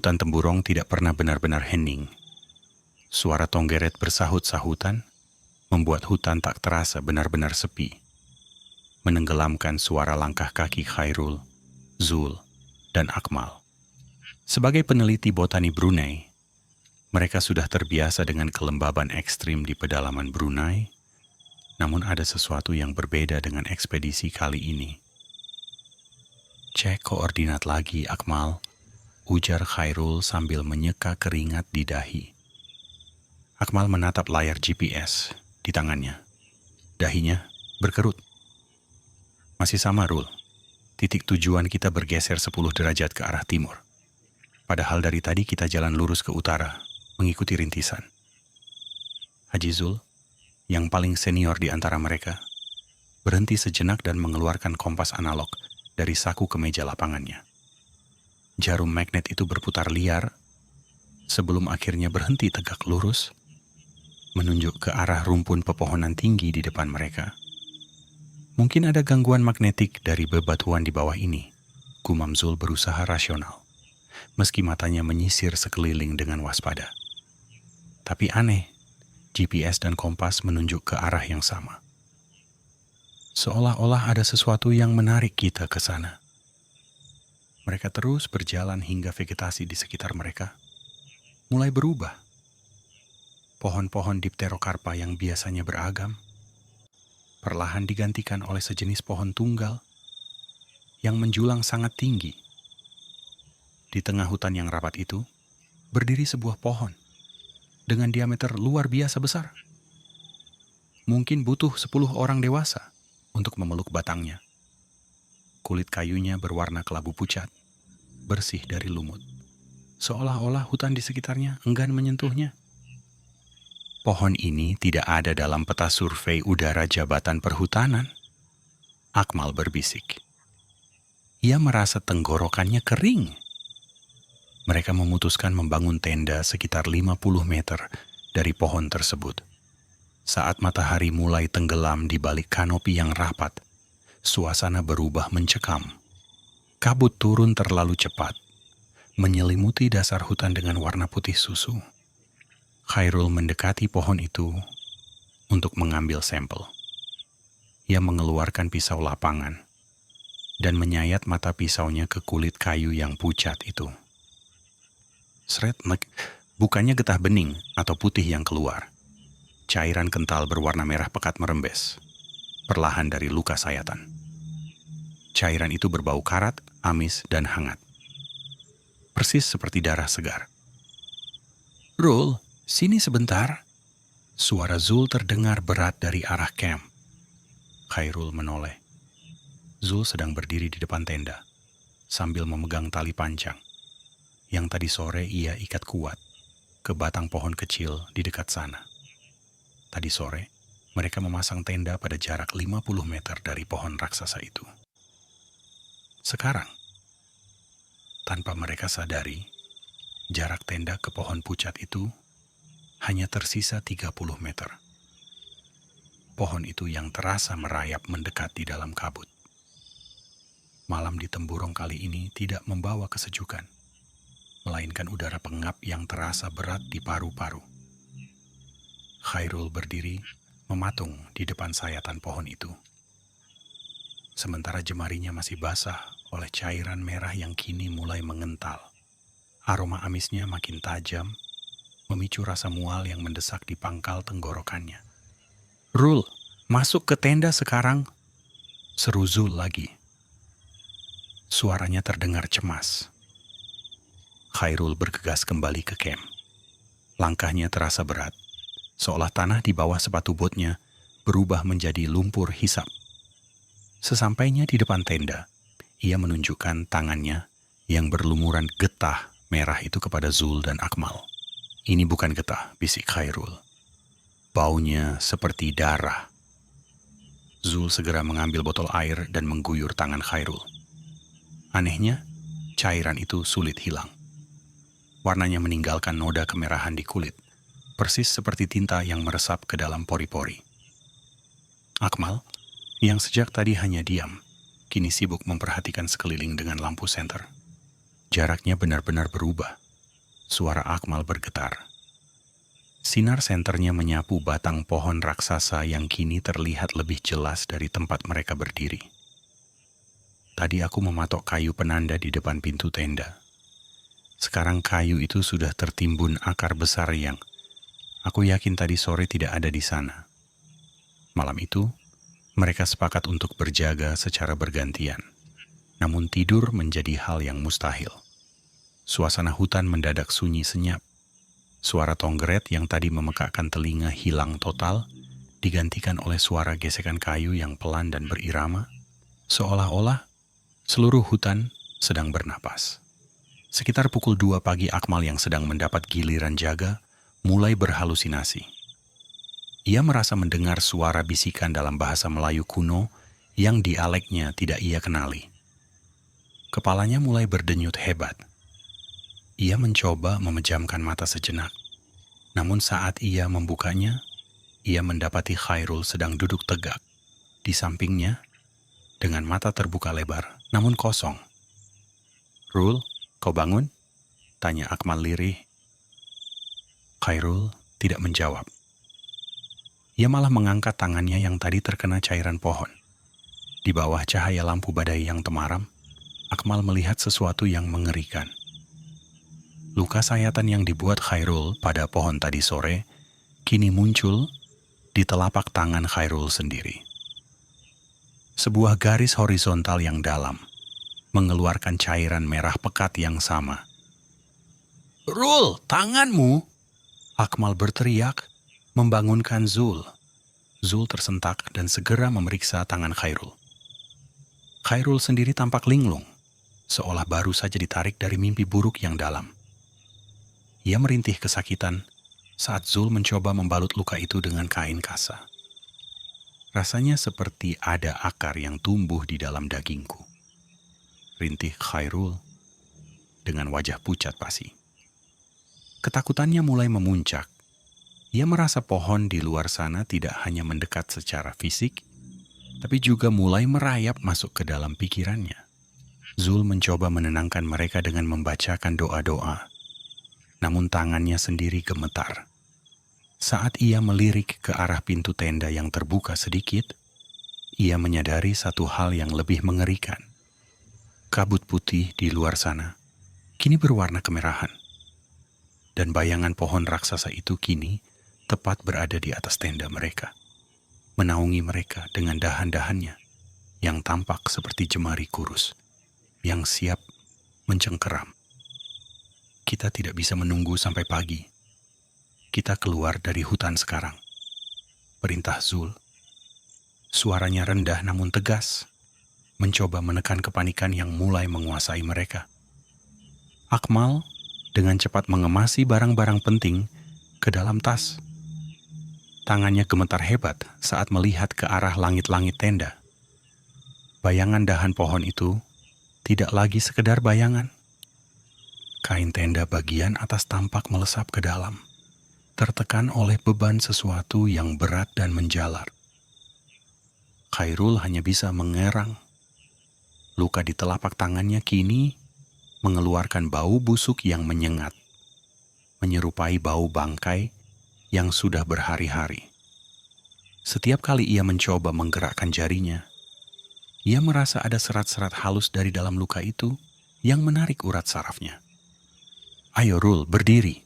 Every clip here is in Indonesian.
Hutan temburong tidak pernah benar-benar hening. Suara tonggeret bersahut-sahutan membuat hutan tak terasa benar-benar sepi, menenggelamkan suara langkah kaki Khairul, Zul, dan Akmal. Sebagai peneliti botani Brunei, mereka sudah terbiasa dengan kelembaban ekstrim di pedalaman Brunei, namun ada sesuatu yang berbeda dengan ekspedisi kali ini. Cek koordinat lagi, Akmal, ujar Khairul sambil menyeka keringat di dahi. Akmal menatap layar GPS di tangannya. Dahinya berkerut. Masih sama, Rul. Titik tujuan kita bergeser 10 derajat ke arah timur. Padahal dari tadi kita jalan lurus ke utara, mengikuti rintisan. Haji Zul, yang paling senior di antara mereka, berhenti sejenak dan mengeluarkan kompas analog dari saku kemeja lapangannya. Jarum magnet itu berputar liar sebelum akhirnya berhenti tegak lurus, menunjuk ke arah rumpun pepohonan tinggi di depan mereka. Mungkin ada gangguan magnetik dari bebatuan di bawah ini, gumam Zul berusaha rasional, meski matanya menyisir sekeliling dengan waspada. Tapi aneh, GPS dan kompas menunjuk ke arah yang sama. Seolah-olah ada sesuatu yang menarik kita ke sana. Mereka terus berjalan hingga vegetasi di sekitar mereka mulai berubah. Pohon-pohon dipterokarpa yang biasanya beragam perlahan digantikan oleh sejenis pohon tunggal yang menjulang sangat tinggi. Di tengah hutan yang rapat itu berdiri sebuah pohon dengan diameter luar biasa besar. Mungkin butuh 10 orang dewasa untuk memeluk batangnya. Kulit kayunya berwarna kelabu pucat, bersih dari lumut. Seolah-olah hutan di sekitarnya enggan menyentuhnya. Pohon ini tidak ada dalam peta survei udara Jabatan Perhutanan. Akmal berbisik. Ia merasa tenggorokannya kering. Mereka memutuskan membangun tenda sekitar 50 meter dari pohon tersebut. Saat matahari mulai tenggelam di balik kanopi yang rapat, suasana berubah mencekam. Kabut turun terlalu cepat, menyelimuti dasar hutan dengan warna putih susu. Khairul mendekati pohon itu untuk mengambil sampel. Ia mengeluarkan pisau lapangan dan menyayat mata pisaunya ke kulit kayu yang pucat itu. Sret, bukannya getah bening atau putih yang keluar. Cairan kental berwarna merah pekat merembes, perlahan dari luka sayatan. Cairan itu berbau karat, amis, dan hangat. Persis seperti darah segar. Rul, sini sebentar. Suara Zul terdengar berat dari arah camp. Khairul menoleh. Zul sedang berdiri di depan tenda, sambil memegang tali panjang, yang tadi sore ia ikat kuat ke batang pohon kecil di dekat sana. Tadi sore, mereka memasang tenda pada jarak 50 meter dari pohon raksasa itu. Sekarang, tanpa mereka sadari, jarak tenda ke pohon pucat itu hanya tersisa 30 meter. Pohon itu yang terasa merayap mendekat di dalam kabut. Malam di Temburong kali ini tidak membawa kesejukan, melainkan udara pengap yang terasa berat di paru-paru. Khairul berdiri mematung di depan sayatan pohon itu. Sementara jemarinya masih basah oleh cairan merah yang kini mulai mengental. Aroma amisnya makin tajam, memicu rasa mual yang mendesak di pangkal tenggorokannya. Rul, masuk ke tenda sekarang, seru Zul lagi. Suaranya terdengar cemas. Khairul bergegas kembali ke camp. Langkahnya terasa berat, seolah tanah di bawah sepatu botnya berubah menjadi lumpur hisap. Sesampainya di depan tenda, ia menunjukkan tangannya yang berlumuran getah merah itu kepada Zul dan Akmal. Ini bukan getah, bisik Khairul. Baunya seperti darah. Zul segera mengambil botol air dan mengguyur tangan Khairul. Anehnya, cairan itu sulit hilang. Warnanya meninggalkan noda kemerahan di kulit, persis seperti tinta yang meresap ke dalam pori-pori. Akmal, yang sejak tadi hanya diam, kini sibuk memperhatikan sekeliling dengan lampu senter. Jaraknya benar-benar berubah. suara Akmal bergetar. Sinar senternya menyapu batang pohon raksasa yang kini terlihat lebih jelas dari tempat mereka berdiri. Tadi aku mematok kayu penanda di depan pintu tenda. Sekarang kayu itu sudah tertimbun akar besar yang aku yakin tadi sore tidak ada di sana. Malam itu, mereka sepakat untuk berjaga secara bergantian. Namun tidur menjadi hal yang mustahil. Suasana hutan mendadak sunyi senyap. Suara tonggeret yang tadi memekakkan telinga hilang total, digantikan oleh suara gesekan kayu yang pelan dan berirama, seolah-olah seluruh hutan sedang bernapas. Sekitar pukul 2 pagi Akmal yang sedang mendapat giliran jaga, mulai berhalusinasi. Ia merasa mendengar suara bisikan dalam bahasa Melayu kuno yang dialeknya tidak ia kenali. Kepalanya mulai berdenyut hebat. Ia mencoba memejamkan mata sejenak. Namun saat ia membukanya, ia mendapati Khairul sedang duduk tegak di sampingnya dengan mata terbuka lebar, namun kosong. "Rul, kau bangun?" tanya Akmal lirih. Khairul tidak menjawab. Ia malah mengangkat tangannya yang tadi terkena cairan pohon. Di bawah cahaya lampu badai yang temaram, Akmal melihat sesuatu yang mengerikan. Luka sayatan yang dibuat Khairul pada pohon tadi sore kini muncul di telapak tangan Khairul sendiri. Sebuah garis horizontal yang dalam mengeluarkan cairan merah pekat yang sama. "Rul, tanganmu!" Akmal berteriak, membangunkan Zul. Zul tersentak dan segera memeriksa tangan Khairul. Khairul sendiri tampak linglung, seolah baru saja ditarik dari mimpi buruk yang dalam. Ia merintih kesakitan saat Zul mencoba membalut luka itu dengan kain kasa. Rasanya seperti ada akar yang tumbuh di dalam dagingku. Rintih Khairul dengan wajah pucat pasi. Ketakutannya mulai memuncak. Ia merasa pohon di luar sana tidak hanya mendekat secara fisik, tapi juga mulai merayap masuk ke dalam pikirannya. Zul mencoba menenangkan mereka dengan membacakan doa-doa. Namun tangannya sendiri gemetar. Saat ia melirik ke arah pintu tenda yang terbuka sedikit, ia menyadari satu hal yang lebih mengerikan. Kabut putih di luar sana kini berwarna kemerahan. Dan bayangan pohon raksasa itu kini tepat berada di atas tenda mereka, menaungi mereka dengan dahan-dahannya yang tampak seperti jemari kurus, yang siap mencengkeram. "Kita tidak bisa menunggu sampai pagi. Kita keluar dari hutan sekarang," perintah Zul. Suaranya rendah namun tegas, mencoba menekan kepanikan yang mulai menguasai mereka. Akmal dengan cepat mengemasi barang-barang penting ke dalam tas. Tangannya gemetar hebat saat melihat ke arah langit-langit tenda. Bayangan dahan pohon itu tidak lagi sekedar bayangan. Kain tenda bagian atas tampak melesap ke dalam, tertekan oleh beban sesuatu yang berat dan menjalar. Khairul hanya bisa mengerang. Luka di telapak tangannya kini mengeluarkan bau busuk yang menyengat, menyerupai bau bangkai yang sudah berhari-hari. Setiap kali ia mencoba menggerakkan jarinya, ia merasa ada serat-serat halus dari dalam luka itu yang menarik urat sarafnya. "Ayo Rul, berdiri."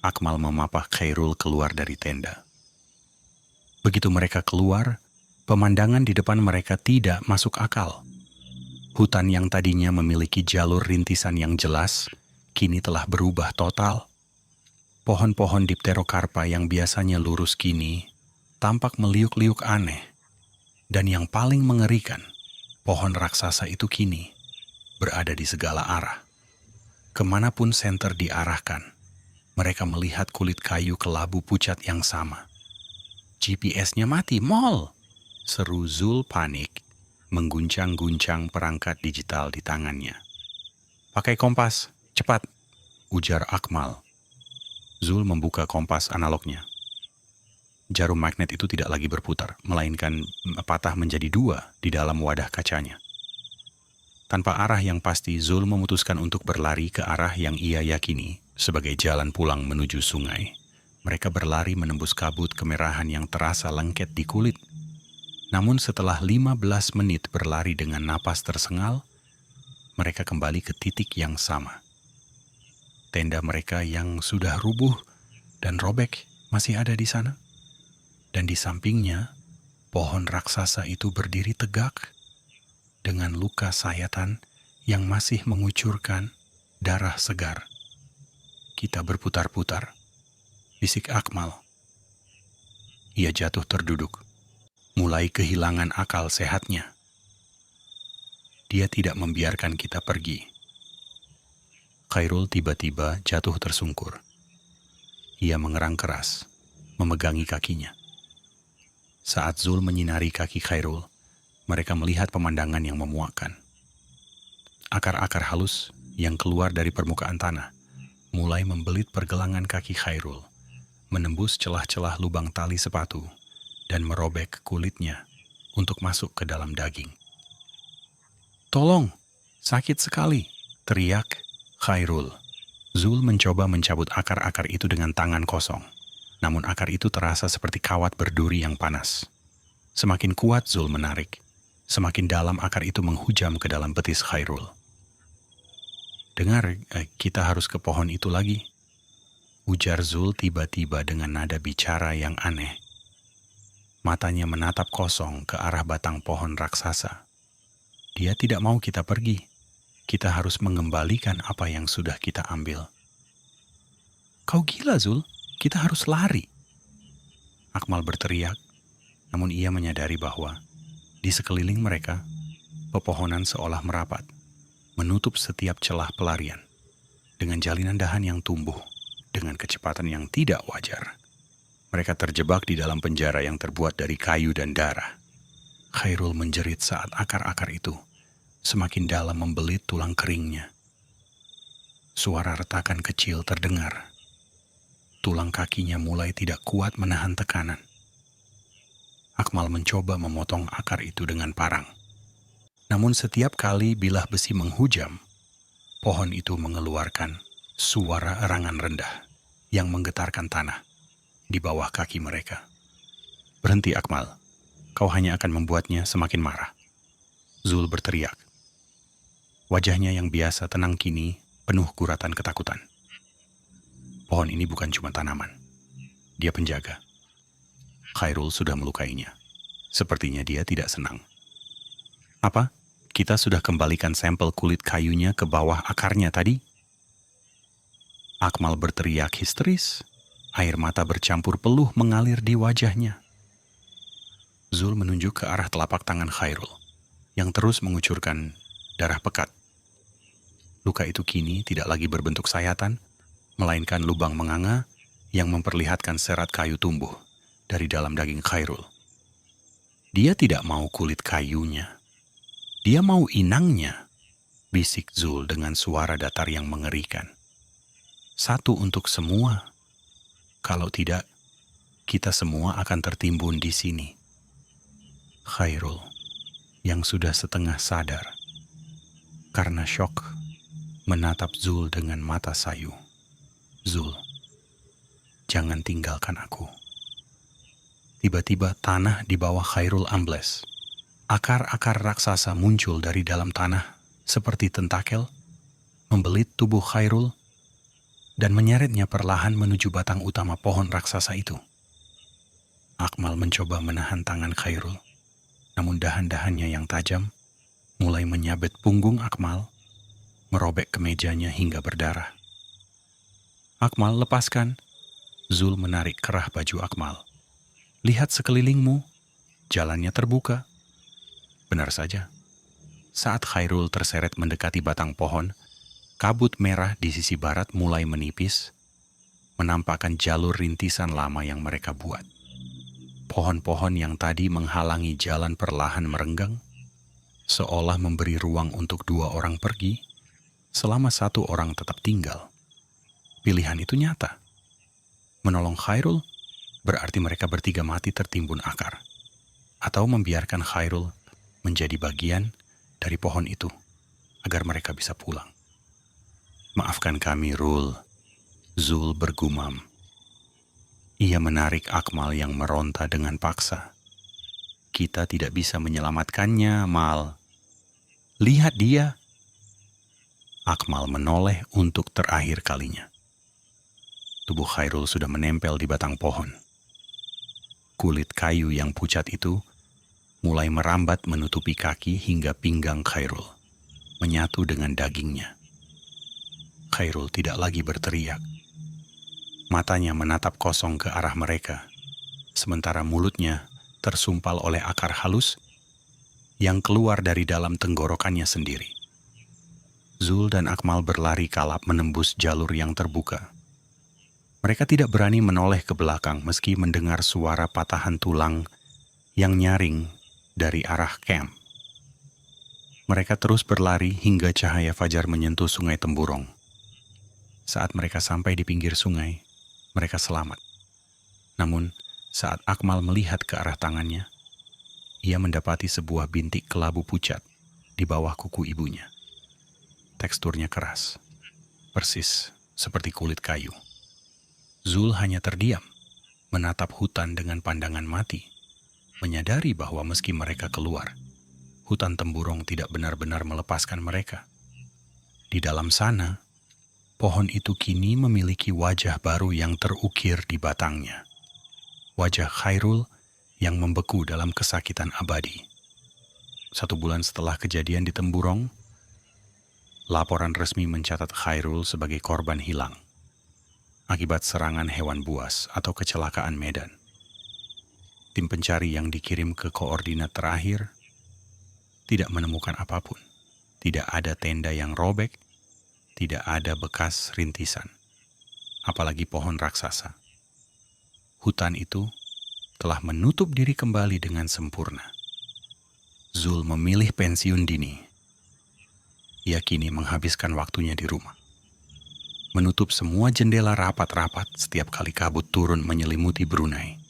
Akmal memapah Khairul keluar dari tenda. Begitu mereka keluar, pemandangan di depan mereka tidak masuk akal. Hutan yang tadinya memiliki jalur rintisan yang jelas, kini telah berubah total. Pohon-pohon dipterokarpa yang biasanya lurus kini tampak meliuk-liuk aneh. Dan yang paling mengerikan, pohon raksasa itu kini berada di segala arah. Kemanapun senter diarahkan, mereka melihat kulit kayu kelabu pucat yang sama. "GPS-nya mati, Mol!" seru Zul panik, mengguncang-guncang perangkat digital di tangannya. "Pakai kompas, cepat!" ujar Akmal. Zul membuka kompas analognya. Jarum magnet itu tidak lagi berputar, melainkan patah menjadi dua di dalam wadah kacanya. Tanpa arah yang pasti, Zul memutuskan untuk berlari ke arah yang ia yakini sebagai jalan pulang menuju sungai. Mereka berlari menembus kabut kemerahan yang terasa lengket di kulit. Namun setelah 15 menit berlari dengan napas tersengal, mereka kembali ke titik yang sama. Tenda mereka yang sudah rubuh dan robek masih ada di sana. Dan di sampingnya, pohon raksasa itu berdiri tegak dengan luka sayatan yang masih mengucurkan darah segar. Kita berputar-putar, bisik Akmal. Ia jatuh terduduk, mulai kehilangan akal sehatnya. Dia tidak membiarkan kita pergi. Khairul tiba-tiba jatuh tersungkur. Ia mengerang keras, memegangi kakinya. Saat Zul menyinari kaki Khairul, mereka melihat pemandangan yang memuakkan. Akar-akar halus yang keluar dari permukaan tanah mulai membelit pergelangan kaki Khairul, menembus celah-celah lubang tali sepatu, dan merobek kulitnya untuk masuk ke dalam daging. "Tolong, sakit sekali!" teriak Khairul. Zul mencoba mencabut akar-akar itu dengan tangan kosong, namun akar itu terasa seperti kawat berduri yang panas. Semakin kuat Zul menarik, semakin dalam akar itu menghujam ke dalam betis Khairul. "Dengar, kita harus ke pohon itu lagi," ujar Zul tiba-tiba dengan nada bicara yang aneh. Matanya menatap kosong ke arah batang pohon raksasa. Dia tidak mau kita pergi. Kita harus mengembalikan apa yang sudah kita ambil. "Kau gila, Zul. Kita harus lari." Akmal berteriak, namun ia menyadari bahwa di sekeliling mereka, pepohonan seolah merapat, menutup setiap celah pelarian dengan jalinan dahan yang tumbuh dengan kecepatan yang tidak wajar. Mereka terjebak di dalam penjara yang terbuat dari kayu dan darah. Khairul menjerit saat akar-akar itu semakin dalam membelit tulang keringnya. Suara retakan kecil terdengar. Tulang kakinya mulai tidak kuat menahan tekanan. Akmal mencoba memotong akar itu dengan parang. Namun setiap kali bilah besi menghujam, pohon itu mengeluarkan suara erangan rendah yang menggetarkan tanah di bawah kaki mereka. "Berhenti, Akmal. Kau hanya akan membuatnya semakin marah," Zul berteriak. Wajahnya yang biasa tenang kini penuh guratan ketakutan. Pohon ini bukan cuma tanaman. Dia penjaga. Khairul sudah melukainya. Sepertinya dia tidak senang. "Apa? Kita sudah kembalikan sampel kulit kayunya ke bawah akarnya tadi?" Akmal berteriak histeris. Air mata bercampur peluh mengalir di wajahnya. Zul menunjuk ke arah telapak tangan Khairul yang terus mengucurkan darah pekat. Luka itu kini tidak lagi berbentuk sayatan, melainkan lubang menganga yang memperlihatkan serat kayu tumbuh dari dalam daging Khairul. "Dia tidak mau kulit kayunya. Dia mau inangnya," bisik Zul dengan suara datar yang mengerikan. "Satu untuk semua. Kalau tidak, kita semua akan tertimbun di sini." Khairul, yang sudah setengah sadar karena syok, menatap Zul dengan mata sayu. "Zul, jangan tinggalkan aku." Tiba-tiba tanah di bawah Khairul ambles. Akar-akar raksasa muncul dari dalam tanah seperti tentakel, membelit tubuh Khairul, dan menyeretnya perlahan menuju batang utama pohon raksasa itu. Akmal mencoba menahan tangan Khairul, namun dahan-dahannya yang tajam mulai menyabet punggung Akmal, merobek kemejanya hingga berdarah. "Akmal, lepaskan." Zul menarik kerah baju Akmal. "Lihat sekelilingmu, jalannya terbuka." Benar saja. Saat Khairul terseret mendekati batang pohon, kabut merah di sisi barat mulai menipis, menampakkan jalur rintisan lama yang mereka buat. Pohon-pohon yang tadi menghalangi jalan perlahan merenggang, seolah memberi ruang untuk dua orang pergi, selama satu orang tetap tinggal. Pilihan itu nyata. Menolong Khairul berarti mereka bertiga mati tertimbun akar, atau membiarkan Khairul menjadi bagian dari pohon itu agar mereka bisa pulang. "Maafkan kami, Rul," Zul bergumam. Ia menarik Akmal yang meronta dengan paksa. "Kita tidak bisa menyelamatkannya, Mal. Lihat dia." Akmal menoleh untuk terakhir kalinya. Tubuh Khairul sudah menempel di batang pohon. Kulit kayu yang pucat itu mulai merambat menutupi kaki hingga pinggang Khairul, menyatu dengan dagingnya. Khairul tidak lagi berteriak. Matanya menatap kosong ke arah mereka, sementara mulutnya tersumpal oleh akar halus yang keluar dari dalam tenggorokannya sendiri. Zul dan Akmal berlari kalap menembus jalur yang terbuka. Mereka tidak berani menoleh ke belakang meski mendengar suara patahan tulang yang nyaring dari arah camp. Mereka terus berlari hingga cahaya fajar menyentuh sungai Temburong. Saat mereka sampai di pinggir sungai, mereka selamat. Namun, saat Akmal melihat ke arah tangannya, ia mendapati sebuah bintik kelabu pucat di bawah kuku ibunya. Teksturnya keras, persis seperti kulit kayu. Zul hanya terdiam, menatap hutan dengan pandangan mati, menyadari bahwa meski mereka keluar, hutan Temburong tidak benar-benar melepaskan mereka. Di dalam sana, pohon itu kini memiliki wajah baru yang terukir di batangnya. Wajah Khairul yang membeku dalam kesakitan abadi. 1 bulan setelah kejadian di Temburong, laporan resmi mencatat Khairul sebagai korban hilang akibat serangan hewan buas atau kecelakaan medan. Tim pencari yang dikirim ke koordinat terakhir tidak menemukan apapun. Tidak ada tenda yang robek, tidak ada bekas rintisan, apalagi pohon raksasa. Hutan itu telah menutup diri kembali dengan sempurna. Zul memilih pensiun dini. Ia kini menghabiskan waktunya di rumah. Menutup semua jendela rapat-rapat setiap kali kabut turun menyelimuti Brunei.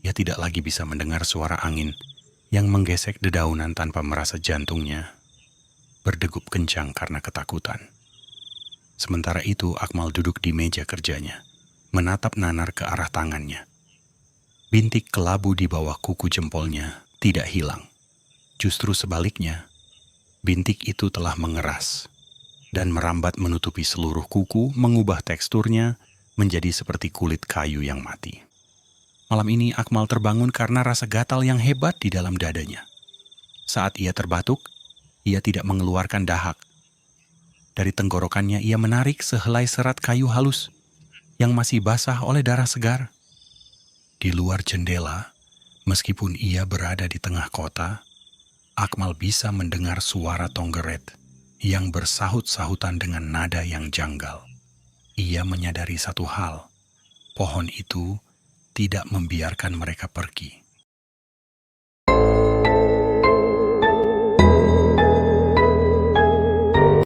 Ia tidak lagi bisa mendengar suara angin yang menggesek dedaunan tanpa merasa jantungnya berdegup kencang karena ketakutan. Sementara itu, Akmal duduk di meja kerjanya, menatap nanar ke arah tangannya. Bintik kelabu di bawah kuku jempolnya tidak hilang. Justru sebaliknya, bintik itu telah mengeras dan merambat menutupi seluruh kuku, mengubah teksturnya menjadi seperti kulit kayu yang mati. Malam ini Akmal terbangun karena rasa gatal yang hebat di dalam dadanya. Saat ia terbatuk, ia tidak mengeluarkan dahak. Dari tenggorokannya ia menarik sehelai serat kayu halus yang masih basah oleh darah segar. Di luar jendela, meskipun ia berada di tengah kota, Akmal bisa mendengar suara Tonggeret yang bersahut-sahutan dengan nada yang janggal. Ia menyadari satu hal, pohon itu tidak membiarkan mereka pergi.